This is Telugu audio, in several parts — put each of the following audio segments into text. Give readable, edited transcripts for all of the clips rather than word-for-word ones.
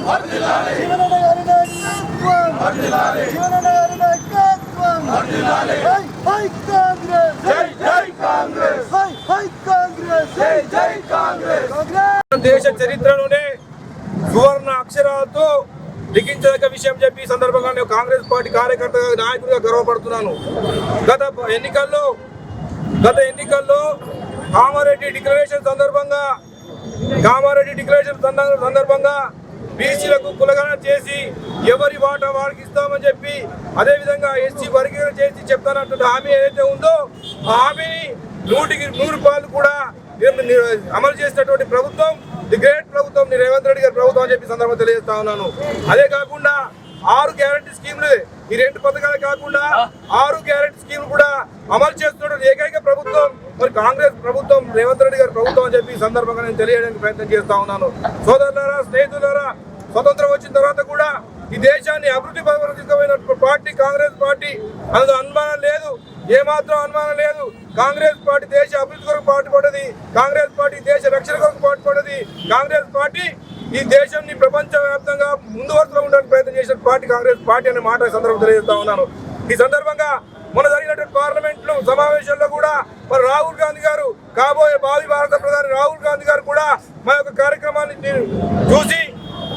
జీవనన్న గారి నాయకత్వం జీవనన్న గారి నాయకత్వం హై కాంగ్రెస్ జై కాంగ్రెస్ హై కాంగ్రెస్ జై కాంగ్రెస్ దేశ చరిత్రలోనే సువర్ణ అక్షరాలతో లిఖించదగ్గ విషయం చెప్పి సందర్భంగా నేను కాంగ్రెస్ పార్టీ కార్యకర్తగా నాయకుడిగా గర్వపడుతున్నాను. గత ఎన్నికల్లో కామారెడ్డి డిక్లరేషన్ సందర్భంగా బీసీలకు కులగణన చేసి ఎవరి వాటా వారికి ఇస్తామని చెప్పి అదేవిధంగా ఎస్సీ వర్గీకరణ చేసి చెప్తానంటున్న హామీ ఏదైతే ఉందో ఆ హామీని 100% కూడా అమలు చేసినటువంటి ప్రభుత్వం ది గ్రేట్ ప్రభుత్వం రేవంత్ రెడ్డి గారి ప్రభుత్వం అని చెప్పి సందర్భంగా తెలియజేస్తా ఉన్నాను. అదే కాకుండా 6 గ్యారంటీ స్కీములు ఈ 2 పథకాలే కాకుండా 6 గ్యారంటీ స్కీములు కూడా అమలు చేస్తున్న ఏకైక ప్రభుత్వం మరి కాంగ్రెస్ ప్రభుత్వం రేవంత్ రెడ్డి గారి ప్రభుత్వం అని చెప్పి సందర్భంగా నేను తెలియడానికి ప్రయత్నం చేస్తా ఉన్నాను. సోదరులారా, స్నేహితులారా, స్వతంత్రం వచ్చిన తర్వాత కూడా ఈ దేశాన్ని అభివృద్ధి పథంలో తీసుకుపోయిన పార్టీ కాంగ్రెస్ పార్టీ. అందులో అనుమానం లేదు, ఏమాత్రం అనుమానం లేదు. కాంగ్రెస్ పార్టీ దేశ అభివృద్ధి కొరకు పాటుపడ్డది, కాంగ్రెస్ పార్టీ దేశ రక్షణ కొరకు పాటుపడ్డది. కాంగ్రెస్ పార్టీ ఈ దేశాన్ని ప్రపంచవ్యాప్తంగా ముందు వరుసలో ఉండడానికి ప్రయత్నం చేసిన పార్టీ కాంగ్రెస్ పార్టీ అనే మాట సందర్భంగా తెలియజేస్తా ఉన్నాను. ఈ సందర్భంగా మొన్న జరిగినటువంటి పార్లమెంట్ సమావేశంలో కూడా మరి రాహుల్ గాంధీ గారు, కాబోయే భావి భారత ప్రధాని రాహుల్ గాంధీ గారు కూడా మా యొక్క కార్యక్రమాన్ని చూసి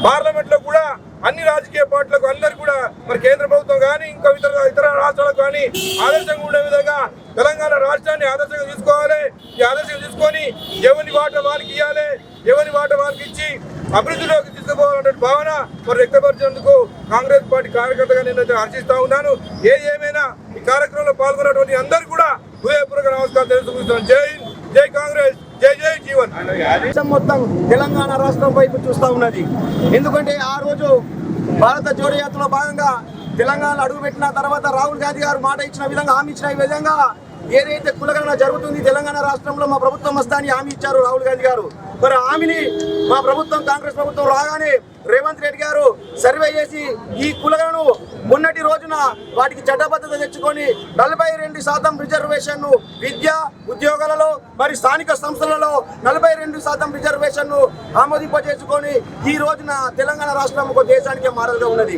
పార్లమెంట్ లో కూడా అన్ని రాజకీయ పార్టీలకు అందరు కూడా మరి కేంద్ర ప్రభుత్వం కానీ ఇంకా ఇతర రాష్ట్రాలకు కానీ ఆదర్శంగా ఉండే విధంగా తెలంగాణ రాష్ట్రాన్ని ఆదర్శంగా తీసుకోవాలి. ఈ ఆదర్శంగా తీసుకొని ఎవరి వాట వారికి ఇవ్వాలి, ఎవరి వాట వారికి ఇచ్చి అభివృద్ధిలోకి తీసుకుపోవాలనే భావన మరి వ్యక్తపరిచేందుకు కాంగ్రెస్ పార్టీ కార్యకర్తగా నేనైతే హర్షిస్తా ఉన్నాను. ఏది ఏమైనా ఈ కార్యక్రమంలో పాల్గొన్నటువంటి అందరూ కూడా హృదయపూర్వక నమస్కారం తెలుసుకుంటున్నాను. జై హింద్, జై కాంగ్రెస్, జై జై జీవన్. దేశం మొత్తం తెలంగాణ రాష్ట్రం వైపు చూస్తూ ఉన్నది. ఎందుకంటే ఆ రోజు భారత జోడో యాత్రలో భాగంగా తెలంగాణ అడుగుపెట్టిన తర్వాత రాహుల్ గాంధీ గారు మాట ఇచ్చిన విధంగా, హామీ ఇచ్చిన విధంగా ఏదైతే కులగణన జరుగుతుంది తెలంగాణ రాష్ట్రంలో మా ప్రభుత్వం వస్తాని హామీ ఇచ్చారు రాహుల్ గాంధీ గారు. మరి హామీని మా ప్రభుత్వం కాంగ్రెస్ ప్రభుత్వం రాగానే రేవంత్ రెడ్డి గారు సర్వే చేసి ఈ కులగణను మొన్నటి రోజున వాటికి చట్టబద్ధత తెచ్చుకొని 42% రిజర్వేషన్ విద్య ఉద్యోగాలలో మరి స్థానిక సంస్థలలో 42% రిజర్వేషన్ ఆమోదింపజేసుకొని ఈ రోజున తెలంగాణ రాష్ట్రం ఒక దేశానికి మారలుగా ఉన్నది.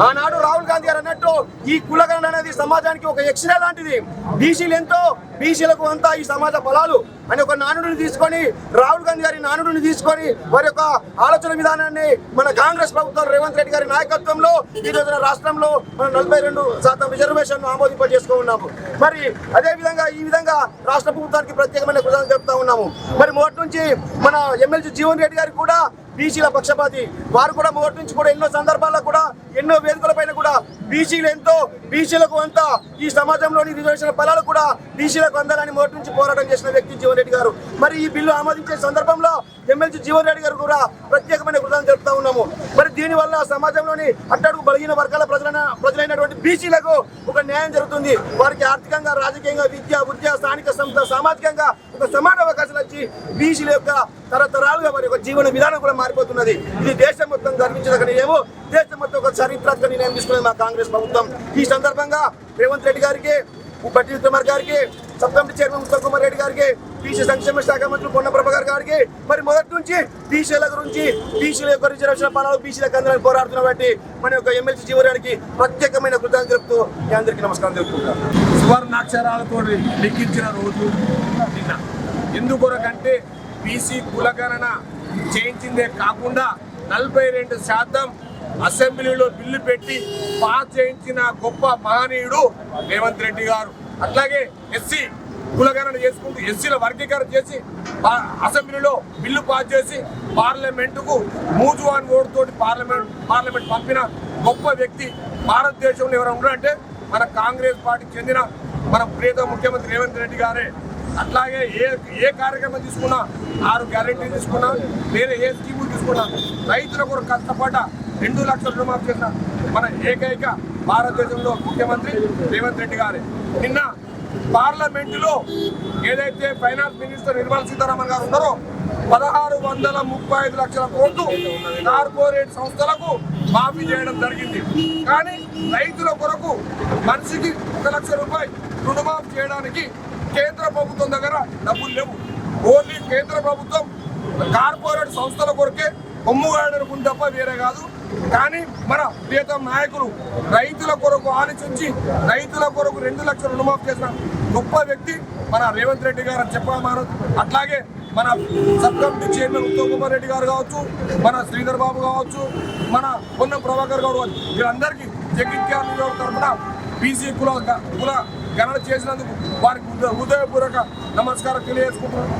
ఆనాడు రాహుల్ గాంధీ గారు అన్నట్టు ఈ కులగణన అనేది సమాజానికి ఒక ఎక్స్రే లాంటిది. బీసీలు ఎంతో, బీసీలకు అంతా ఈ సమాజ ఫలాలు అని ఒక నానుడిని తీసుకొని రాహుల్ గాంధీ గారి నానుడిని తీసుకొని వారి యొక్క ఆలోచన విధానాన్ని మన కాంగ్రెస్ ప్రభుత్వం రేవంత్ రెడ్డి గారి నాయకత్వంలో ఈ రోజున రాష్ట్రంలో మనం 42% రిజర్వేషన్ ఆమోదింపజేసుకున్నాము. మరి అదే విధంగా ఈ విధంగా రాష్ట్ర ప్రభుత్వానికి ప్రత్యేకమైన కృతజ్ఞతలు చెప్తా ఉన్నాము. మరి మొదటి నుంచి మన ఎమ్మెల్సీ జీవన్ రెడ్డి గారికి కూడా బీసీల పక్షపాతి, వారు కూడా మొదటి నుంచి కూడా ఎన్నో సందర్భాల్లో కూడా ఎన్నో వేదికలపైన కూడా బీసీలు ఎంతో, బీసీలకు అంతా ఈ సమాజంలోని రిజర్వేషన్ ఫలాలు కూడా బీసీలకు అందాలని మొదటి నుంచి పోరాటం చేసిన వ్యక్తి జీవన్ రెడ్డి గారు. మరి ఈ బిల్లు ఆమోదించే సందర్భంలో ఎమ్మెల్సీ జీవన్ రెడ్డి గారు కూడా ప్రత్యేకమైన కృతజ్ఞతలు చెప్తా ఉన్నాము. మరి దీనివల్ల సమాజంలోని అట్టడుగు బలహీన వర్గాల ప్రజలైనటువంటి బీసీలకు ఒక న్యాయం జరుగుతుంది. వారికి ఆర్థికంగా, రాజకీయంగా, విద్య, ఉద్యోగ, స్థానిక సంస్థ, సామాజికంగా ఒక సమాన అవకాశాలు వచ్చి బీసీల యొక్క తరతరాలుగా వారి యొక్క జీవన విధానం కూడా మారిపోతున్నది. ఇది దేశం మొత్తం గర్వించదగ్గ ఏమో, దేశం మొత్తం ఒక చారిత్రాత్మక నిర్ణయం తీసుకున్నది మా కాంగ్రెస్ ప్రభుత్వం. ఈ సందర్భంగా రేవంత్ రెడ్డి గారికి, బట్టి విక్రమార్ గారికి, sub committee chairman Uttam Kumar Reddy గారికి, బీసీ సంక్షేమ శాఖ మంత్రి పొన్న ప్రభాకర్ గారికి మరి మొదటి నుంచి బీసీల గురించి, బీసీల యొక్క రిజర్వేషన్ ఫలాలు బీసీలకు అందాలని పోరాడుతున్న బట్టి మన యొక్క ఎమ్మెల్సీ జీవన్ రెడ్డికి ప్రత్యేకమైన కృతజ్ఞతలు తెలుపుతూ మీ అందరికీ నమస్కారం తెలుపుకుంటాను. సువర్ణాక్షరాలతో లిఖించిన రోజు నిన్న. ఎందుకొరకంటే బీసీ కులగణన చేయించిందే కాకుండా 42% అసెంబ్లీలో బిల్లు పెట్టి పాస్ చేయించిన గొప్ప మహనీయుడు రేవంత్ రెడ్డి గారు. అట్లాగే ఎస్సీ కులగణన చేసుకుంటూ ఎస్సీల వర్గీకరణ చేసి అసెంబ్లీలో బిల్లు పాస్ చేసి పార్లమెంటుకు మూజువాన్ ఓటుతోటి పార్లమెంట్ పంపిన గొప్ప వ్యక్తి భారతదేశంలో ఎవరు ఉన్నారంటే మన కాంగ్రెస్ పార్టీకి చెందిన మన ప్రియతమ ముఖ్యమంత్రి రేవంత్ రెడ్డి గారే. అట్లాగే ఏ కార్యక్రమం తీసుకున్నా, 6 గ్యారెంటీలు తీసుకున్నా, వేరే ఏ స్కీములు తీసుకున్నా, రైతుల కొరకు కష్టపడ్డ 2 లక్షల రుణమాఫీ చేసిన మన ఏకైక భారతదేశంలో ముఖ్యమంత్రి రేవంత్ రెడ్డి గారే. నిన్న పార్లమెంటులో ఏదైతే ఫైనాన్స్ మినిస్టర్ నిర్మలా సీతారామన్ గారు ఉన్నారో 1635 లక్షల కోట్లు కార్పొరేట్ సంస్థలకు మాఫీ చేయడం జరిగింది. కానీ రైతుల కొరకు మనిషికి 1 లక్ష రూపాయలు రుణమాఫీ చేయడానికి కేంద్ర ప్రభుత్వం దగ్గర డబ్బులు లేవు. ఓన్లీ కేంద్ర ప్రభుత్వం కార్పొరేట్ సంస్థల కొరకే కొమ్ముగాడనుకుంది తప్ప వేరే కాదు. కానీ మన ప్రియతమ నాయకులు రైతుల కొరకు ఆలోచించి రైతుల కొరకు 2 లక్షల రుణమాఫీ చేసిన గొప్ప వ్యక్తి మన రేవంత్ రెడ్డి గారు అని చెప్పారు. అట్లాగే మన sub committee chairman Uttam Kumar Reddy గారు కావచ్చు, మన శ్రీధర్ బాబు కావచ్చు, మన పొన్నం ప్రభాకర్ గౌడ్ వీరందరికీ జగిత్యాల నియోజకవర్గం తరఫున బీసీ కుల గణన చేసినందుకు వారికి హృదయపూర్వక నమస్కారం తెలియజేసుకుంటున్నాను.